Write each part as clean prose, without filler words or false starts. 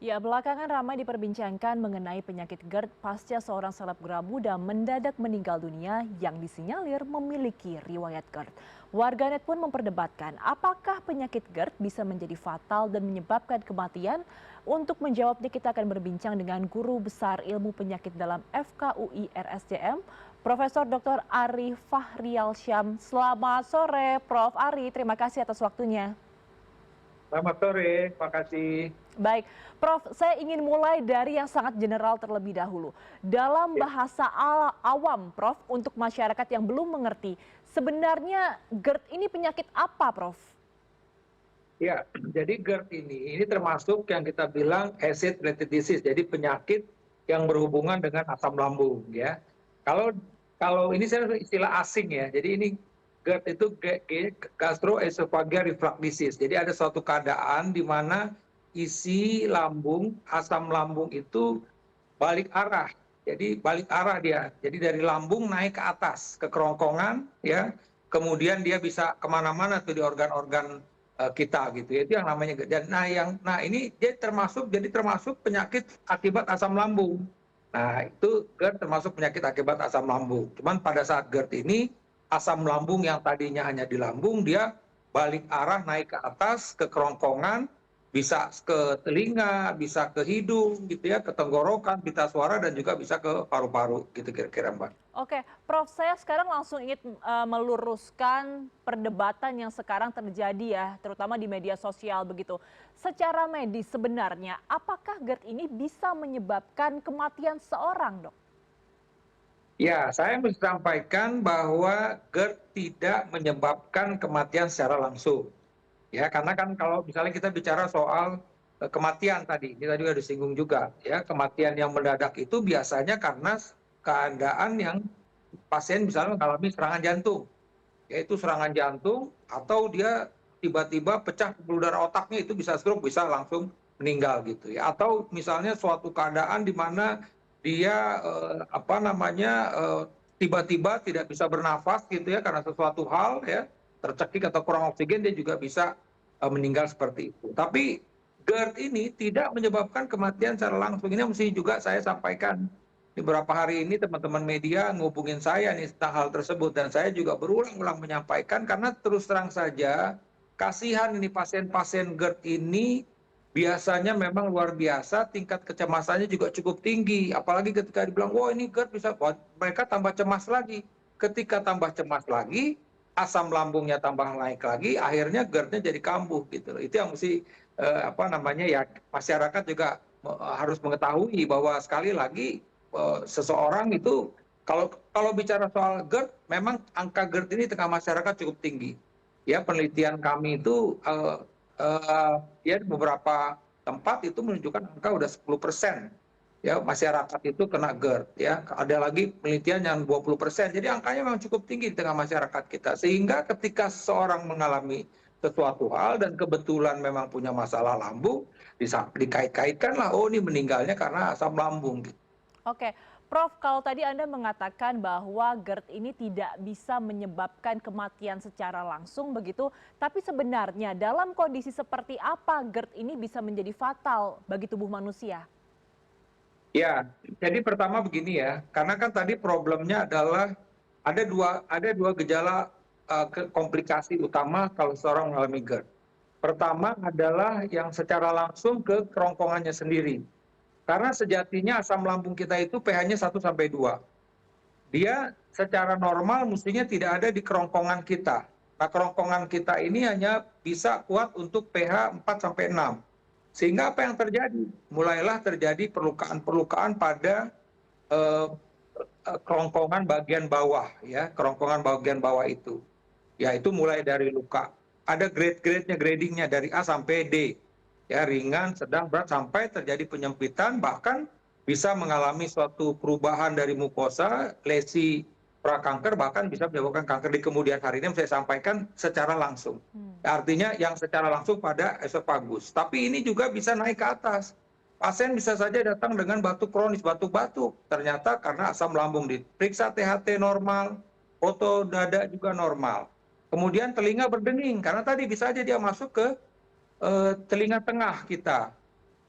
Ya, belakangan ramai diperbincangkan mengenai penyakit GERD pasca seorang selebgram muda mendadak meninggal dunia yang disinyalir memiliki riwayat GERD. Warganet pun memperdebatkan apakah penyakit GERD bisa menjadi fatal dan menyebabkan kematian. Untuk menjawabnya kita akan berbincang dengan Guru Besar Ilmu Penyakit dalam FKUI RSCM, Profesor Dr. Ari Fahrial Syam. Selamat sore, Prof. Ari. Terima kasih atas waktunya. Selamat sore, terima kasih. Baik, Prof, saya ingin mulai dari yang sangat general terlebih dahulu. Dalam Ya, bahasa awam, Prof, untuk masyarakat yang belum mengerti, sebenarnya GERD ini penyakit apa, Prof? ya, jadi GERD ini termasuk yang kita bilang acid related disease, jadi penyakit yang berhubungan dengan asam lambung, ya. Kalau kalau ini saya istilah asing ya, jadi ini GERD itu gastroesophageal reflux disease. Jadi ada suatu keadaan di mana isi lambung, asam lambung itu balik arah. Jadi balik arah dia. Jadi dari lambung naik ke atas, ke kerongkongan, ya. Kemudian dia bisa kemana-mana tuh di organ-organ kita gitu. Ya. Itu yang namanya. Dan nah ini dia termasuk penyakit akibat asam lambung. Nah itu GERD termasuk penyakit akibat asam lambung. Cuman pada saat GERD ini asam lambung yang tadinya hanya di lambung dia balik arah naik ke atas ke kerongkongan, bisa ke telinga, bisa ke hidung gitu ya, ke tenggorokan, pita suara dan juga bisa ke paru-paru gitu kira-kira Mbak. Oke, Prof, saya sekarang langsung ingin meluruskan perdebatan yang sekarang terjadi ya, terutama di media sosial begitu. Secara medis sebenarnya, apakah GERD ini bisa menyebabkan kematian seorang, dok? Ya, saya mesti sampaikan bahwa GERD tidak menyebabkan kematian secara langsung. Ya, karena kan kalau misalnya kita bicara soal kematian tadi, kita juga disinggung juga, ya, kematian yang mendadak itu biasanya karena keadaan yang pasien misalnya mengalami serangan jantung, yaitu serangan jantung atau dia tiba-tiba pecah pembuluh darah otaknya itu bisa stroke, bisa langsung meninggal gitu ya. Atau misalnya suatu keadaan di mana dia apa namanya tiba-tiba tidak bisa bernafas gitu ya karena sesuatu hal ya, tercekik atau kurang oksigen dia juga bisa meninggal seperti itu. Tapi GERD ini tidak menyebabkan kematian secara langsung. Ini mesti juga saya sampaikan. Di beberapa hari ini teman-teman media ngubungin saya nih tentang hal tersebut dan saya juga berulang-ulang menyampaikan karena terus terang saja kasihan ini pasien-pasien GERD ini biasanya memang luar biasa, tingkat kecemasannya juga cukup tinggi. Apalagi ketika dibilang, wah ini GERD bisa, wah, mereka tambah cemas lagi. Ketika tambah cemas lagi, asam lambungnya tambah naik lagi, akhirnya GERD-nya jadi kambuh gitu. Itu yang mesti apa namanya ya masyarakat juga harus mengetahui bahwa sekali lagi seseorang itu kalau bicara soal GERD, memang angka GERD ini tengah masyarakat cukup tinggi. Ya, penelitian kami itu ya di beberapa tempat itu menunjukkan angka udah 10% ya masyarakat itu kena GERD ya. Ada lagi penelitian yang 20%. Jadi angkanya memang cukup tinggi di tengah masyarakat kita. Sehingga ketika seseorang mengalami sesuatu hal dan kebetulan memang punya masalah lambung, dikait-kaitkan lah, oh ini meninggalnya karena asam lambung. Oke, Prof, kalau tadi Anda mengatakan bahwa GERD ini tidak bisa menyebabkan kematian secara langsung begitu, tapi sebenarnya dalam kondisi seperti apa GERD ini bisa menjadi fatal bagi tubuh manusia? Ya, jadi pertama begini ya, karena kan tadi problemnya adalah ada dua gejala komplikasi utama kalau seorang mengalami GERD. Pertama adalah yang secara langsung ke kerongkongannya sendiri. Karena sejatinya asam lambung kita itu pH-nya 1 sampai 2. Dia secara normal mestinya tidak ada di kerongkongan kita. Nah, kerongkongan kita ini hanya bisa kuat untuk pH 4 sampai 6. Sehingga apa yang terjadi? Mulailah terjadi perlukaan-perlukaan pada eh, kerongkongan bagian bawah ya, kerongkongan bagian bawah itu. Yaitu mulai dari luka. Ada grade-grade-nya, gradingnya dari A sampai D. Ya, ringan, sedang, berat sampai terjadi penyempitan bahkan bisa mengalami suatu perubahan dari mukosa, lesi prakanker bahkan bisa menyebabkan kanker di kemudian hari. Ini saya sampaikan secara langsung. Artinya yang secara langsung pada esofagus. Tapi ini juga bisa naik ke atas. Pasien bisa saja datang dengan batuk kronis, batuk-batuk. Ternyata karena asam lambung diperiksa THT normal, foto dada juga normal. Kemudian telinga berdenging karena tadi bisa saja dia masuk ke telinga tengah kita.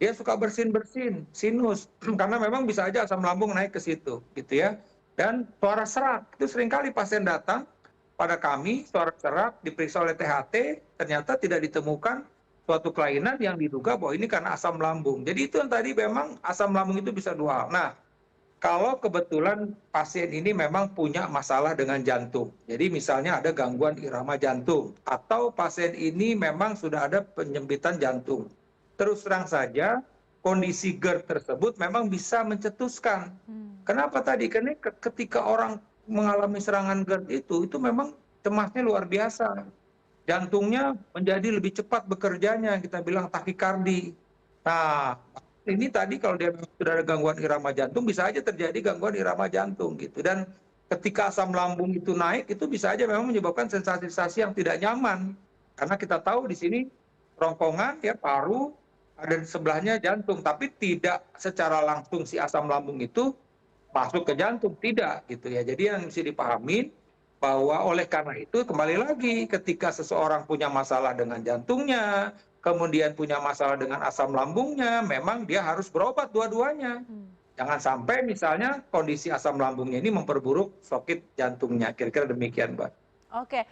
dia suka bersin-bersin, sinus, karena memang bisa aja asam lambung naik ke situ, gitu ya. Dan suara serak, itu seringkali pasien datang pada kami, suara serak, diperiksa oleh THT, ternyata tidak ditemukan suatu kelainan yang diduga bahwa ini karena asam lambung. Jadi itu yang tadi memang asam lambung itu bisa dua hal. Nah, kalau kebetulan pasien ini memang punya masalah dengan jantung, jadi misalnya ada gangguan irama jantung, atau pasien ini memang sudah ada penyempitan jantung, terus terang saja kondisi GERD tersebut memang bisa mencetuskan. Kenapa tadi? Karena ketika orang mengalami serangan GERD itu memang cemasnya luar biasa. Jantungnya menjadi lebih cepat bekerjanya, kita bilang takikardi. Nah, ini tadi kalau dia sudah ada gangguan irama jantung, bisa aja terjadi gangguan irama jantung gitu. Dan ketika asam lambung itu naik, itu bisa aja memang menyebabkan sensasi-sensasi yang tidak nyaman. Karena kita tahu di sini rongkongan, ya paru, ada di sebelahnya jantung, tapi tidak secara langsung si asam lambung itu masuk ke jantung, tidak gitu ya. Jadi yang mesti dipahami bahwa oleh karena itu kembali lagi ketika seseorang punya masalah dengan jantungnya, kemudian punya masalah dengan asam lambungnya, memang dia harus berobat dua-duanya. Jangan sampai misalnya kondisi asam lambungnya ini memperburuk sakit jantungnya. Kira-kira demikian, Mbak. Oke,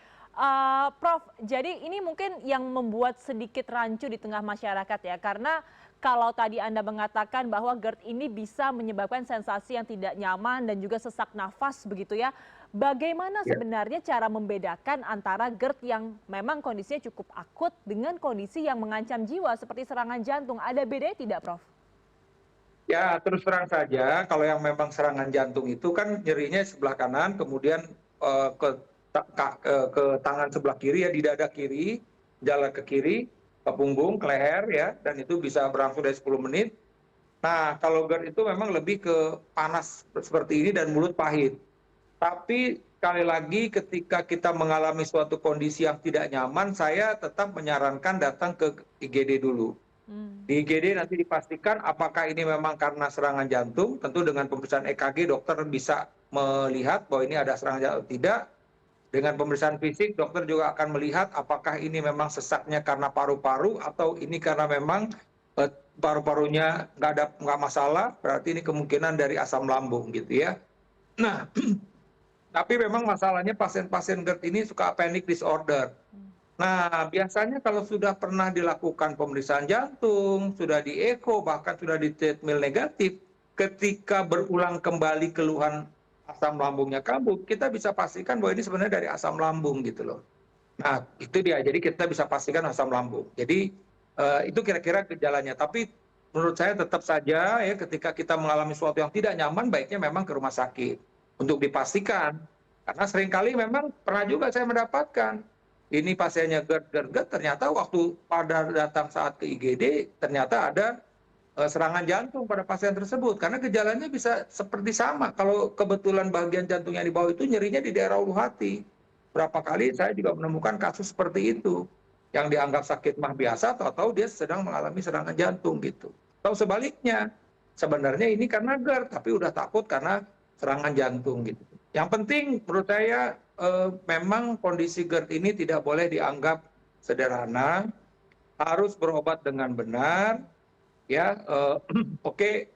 Prof, jadi ini mungkin yang membuat sedikit rancu di tengah masyarakat ya, karena kalau tadi Anda mengatakan bahwa GERD ini bisa menyebabkan sensasi yang tidak nyaman dan juga sesak nafas begitu ya. Bagaimana Ya. sebenarnya cara membedakan antara GERD yang memang kondisinya cukup akut dengan kondisi yang mengancam jiwa seperti serangan jantung? Ada bedanya tidak, Prof? Ya, terus terang saja kalau yang memang serangan jantung itu kan nyerinya sebelah kanan, kemudian ke ke tangan sebelah kiri ya, di dada kiri, jalan ke kiri, ke punggung, ke leher ya, dan itu bisa berlangsung dari 10 menit. Nah, kalau GERD itu memang lebih ke panas seperti ini dan mulut pahit. Tapi sekali lagi ketika kita mengalami suatu kondisi yang tidak nyaman, saya tetap menyarankan datang ke IGD dulu. Di IGD nanti dipastikan apakah ini memang karena serangan jantung, tentu dengan pemeriksaan EKG dokter bisa melihat bahwa ini ada serangan jantung atau tidak. Dengan pemeriksaan fisik dokter juga akan melihat apakah ini memang sesaknya karena paru-paru atau ini karena memang paru-parunya nggak masalah, berarti ini kemungkinan dari asam lambung gitu ya. Nah, tapi memang masalahnya pasien-pasien GERD ini suka panic disorder. Nah, biasanya kalau sudah pernah dilakukan pemeriksaan jantung, sudah di eko, bahkan sudah di treadmill negatif, ketika berulang kembali keluhan asam lambungnya kambuh, kita bisa pastikan bahwa ini sebenarnya dari asam lambung gitu loh. Nah, itu dia. Jadi kita bisa pastikan asam lambung. Jadi itu kira-kira gejalanya. Tapi menurut saya tetap saja ya ketika kita mengalami sesuatu yang tidak nyaman, baiknya memang ke rumah sakit untuk dipastikan. Karena seringkali memang pernah juga saya mendapatkan ini pasiennya GERD, ternyata waktu pada datang saat ke IGD ternyata ada serangan jantung pada pasien tersebut. Karena gejalanya bisa seperti sama. Kalau kebetulan bagian jantung yang di bawah itu nyerinya di daerah ulu hati. Berapa kali saya juga menemukan kasus seperti itu. Yang dianggap sakit mah biasa, tahu-tahu dia sedang mengalami serangan jantung gitu. Atau sebaliknya, sebenarnya ini karena GERD, tapi udah takut karena serangan jantung gitu. Yang penting menurut saya memang kondisi GERD ini tidak boleh dianggap sederhana, harus berobat dengan benar, ya. Oke,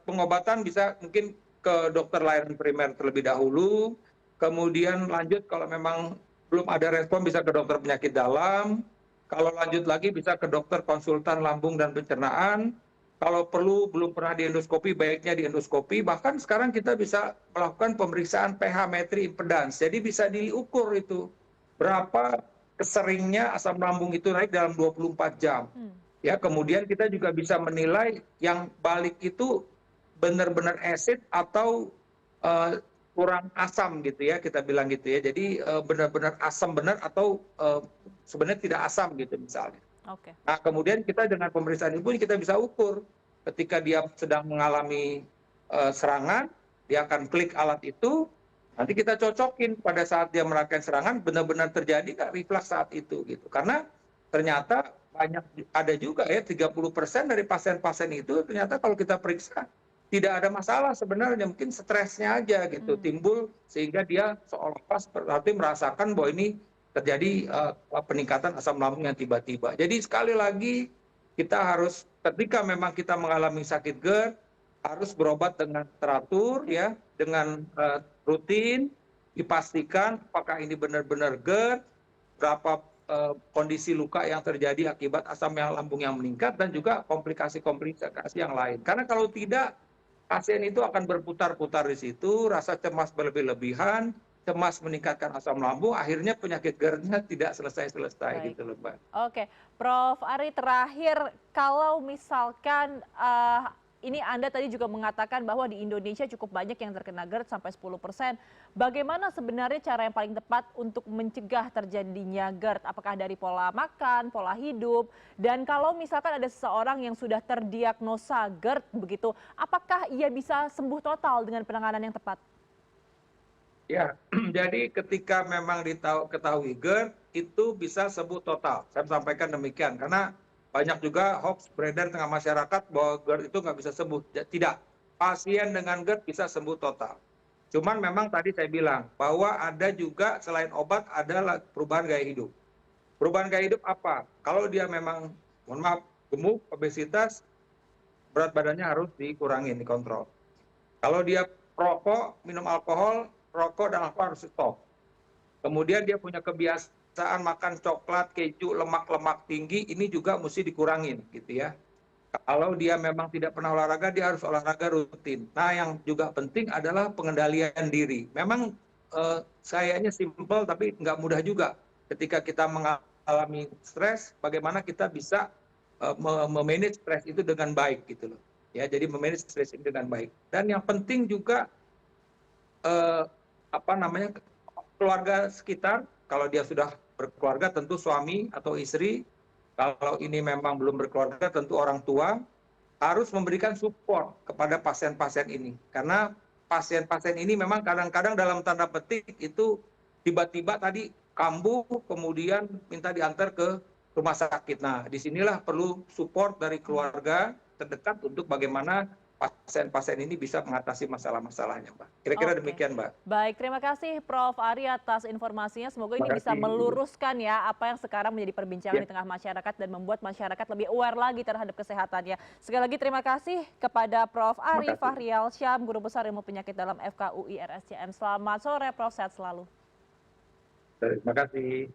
pengobatan bisa mungkin ke dokter layanan primer terlebih dahulu, kemudian lanjut kalau memang belum ada respon bisa ke dokter penyakit dalam, kalau lanjut lagi bisa ke dokter konsultan lambung dan pencernaan. Kalau perlu belum pernah diendoskopi, baiknya diendoskopi. Bahkan sekarang kita bisa melakukan pemeriksaan pH metri impedans. Jadi bisa diukur itu berapa keseringnya asam lambung itu naik dalam 24 jam. Ya, kemudian kita juga bisa menilai yang balik itu benar-benar acid atau kurang asam gitu ya, kita bilang gitu ya. Jadi benar-benar asam benar atau sebenarnya tidak asam gitu misalnya. Oke. Nah, kemudian kita dengan pemeriksaan ibu kita bisa ukur ketika dia sedang mengalami serangan, dia akan klik alat itu, nanti kita cocokin pada saat dia merasakan serangan benar-benar terjadi nggak refleks saat itu gitu. Karena ternyata banyak ada juga ya 30% dari pasien-pasien itu ternyata kalau kita periksa tidak ada masalah sebenarnya, mungkin stresnya aja gitu timbul sehingga dia seolah-olah seperti merasakan bahwa ini terjadi peningkatan asam lambung yang tiba-tiba. Jadi sekali lagi kita harus ketika memang kita mengalami sakit GERD, harus berobat dengan teratur ya, dengan rutin, dipastikan apakah ini benar-benar GERD, berapa kondisi luka yang terjadi akibat asam lambung yang meningkat, dan juga komplikasi-komplikasi yang lain. Karena kalau tidak, pasien itu akan berputar-putar di situ, rasa cemas berlebih-lebihan, cemas meningkatkan asam lambung, akhirnya penyakit GERD-nya tidak selesai-selesai Baik. gitu loh, Mbak. Oke, Prof. Ari terakhir, kalau misalkan ini Anda tadi juga mengatakan bahwa di Indonesia cukup banyak yang terkena GERD sampai 10%. Bagaimana sebenarnya cara yang paling tepat untuk mencegah terjadinya GERD? Apakah dari pola makan, pola hidup? Dan kalau misalkan ada seseorang yang sudah terdiagnosa GERD begitu, apakah ia bisa sembuh total dengan penanganan yang tepat? Ya, jadi ketika memang ketahui GERD, itu bisa sembuh total. Saya sampaikan demikian, karena banyak juga hoax beredar di tengah masyarakat bahwa GERD itu nggak bisa sembuh. Tidak, pasien dengan GERD bisa sembuh total. Cuman memang tadi saya bilang, bahwa ada juga selain obat, ada perubahan gaya hidup. Perubahan gaya hidup apa? Kalau dia memang, mohon maaf, gemuk, obesitas, berat badannya harus dikurangin, dikontrol. Kalau dia rokok, minum alkohol, rokok dan alkohol harus stop. Kemudian dia punya kebiasaan makan coklat, keju, lemak-lemak tinggi, ini juga mesti dikurangin gitu ya. Kalau dia memang tidak pernah olahraga, dia harus olahraga rutin. Nah, yang juga penting adalah pengendalian diri. Memang kayaknya simpel, tapi nggak mudah juga. Ketika kita mengalami stres, bagaimana kita bisa memanage stres itu dengan baik gitu loh. Ya, jadi memanage stres itu dengan baik. Dan yang penting juga apa namanya, keluarga sekitar, kalau dia sudah berkeluarga tentu suami atau istri, kalau ini memang belum berkeluarga tentu orang tua, harus memberikan support kepada pasien-pasien ini. Karena pasien-pasien ini memang kadang-kadang dalam tanda petik itu tiba-tiba tadi kambuh, kemudian minta diantar ke rumah sakit. Nah, disinilah perlu support dari keluarga terdekat untuk bagaimana pasien-pasien ini bisa mengatasi masalah-masalahnya, Mbak. Kira-kira Oke, demikian, Mbak. baik. Terima kasih Prof. Ari atas informasinya. Semoga ini Terima bisa kasih. meluruskan ya apa yang sekarang menjadi perbincangan Ya, di tengah masyarakat dan membuat masyarakat lebih aware lagi terhadap kesehatannya. Sekali lagi terima kasih kepada Prof. terima Ari kasih. Fahrial Syam, Guru Besar Ilmu Penyakit dalam FKUI RSCM. Selamat sore, Prof. Sehat selalu. Terima kasih.